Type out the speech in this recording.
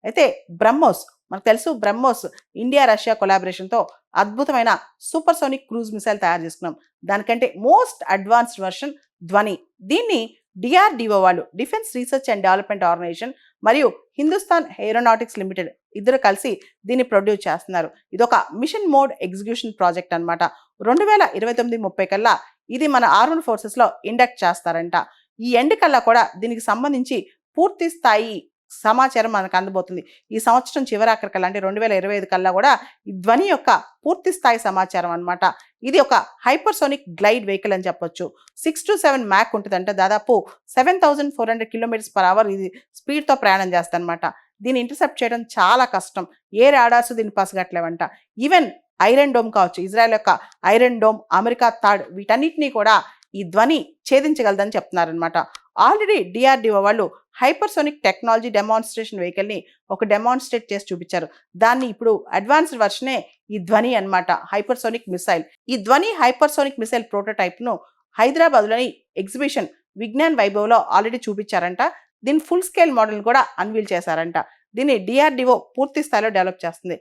అయితే బ్రహ్మోస్ మనకు తెలుసు, బ్రహ్మోస్ ఇండియా రష్యా కొలాబరేషన్తో అద్భుతమైన సూపర్సోనిక్ క్రూజ్ మిసైల్ తయారు చేసుకున్నాం. దానికంటే మోస్ట్ అడ్వాన్స్డ్ వర్షన్ ధ్వని. దీన్ని డిఆర్డిఓ వాళ్ళు, defence research and development organisation మరియు హిందుస్థాన్ ఏరోనాటిక్స్ లిమిటెడ్ ఇద్దరు కలిసి దీన్ని ప్రొడ్యూస్ చేస్తున్నారు. ఇదొక మిషన్ మోడ్ ఎగ్జిక్యూషన్ ప్రాజెక్ట్ అనమాట. 2029-30 కల్లా ఇది మన ఆర్మడ్ ఫోర్సెస్లో ఇండక్ట్ చేస్తారంట. ఈ ఎండ్ కల్లా కూడా దీనికి సంబంధించి పూర్తి స్థాయి సమాచారం మనకు అందబోతుంది. ఈ సంవత్సరం చివరాఖరికల్లా అంటే 2025 కల్లా కూడా ఈ ధ్వని యొక్క పూర్తి స్థాయి సమాచారం అనమాట. ఇది ఒక హైపర్సోనిక్ గ్లైడ్ వెహికల్ అని చెప్పొచ్చు. 6 to 7 మ్యాక్ ఉంటుందంటే దాదాపు 7400 km/h ఇది స్పీడ్తో ప్రయాణం చేస్తానమాట. దీన్ని ఇంటర్సెప్ట్ చేయడం చాలా కష్టం. ఏ రాడార్స్ దీన్ని పసగట్లేవంట. ఈవెన్ ఐరన్ డోమ్ కావచ్చు, ఇజ్రాయెల్ యొక్క ఐరన్ డోమ్, అమెరికా థర్డ్, వీటన్నిటినీ కూడా ఈ ధ్వని ఛేదించగలదని చెప్తున్నారనమాట. ఆల్రెడీ డిఆర్డిఓ వాళ్ళు హైపర్సోనిక్ టెక్నాలజీ డెమాన్స్ట్రేషన్ వెహికల్ని ఒక డెమాన్స్ట్రేట్ చేసి చూపించారు. దాన్ని ఇప్పుడు అడ్వాన్స్డ్ వర్షనే ఈ ధ్వని అనమాట, హైపర్సోనిక్ మిసైల్. ఈ ధ్వని హైపర్సోనిక్ మిసైల్ ప్రోటోటైప్ను హైదరాబాద్లోని ఎగ్జిబిషన్ విజ్ఞాన్ వైభవ్లో ఆల్రెడీ చూపించారంట. దీని ఫుల్ స్కేల్ మోడల్ కూడా అన్వీల్ చేశారంట. దీన్ని డిఆర్డిఓ పూర్తి స్థాయిలో డెవలప్ చేస్తుంది.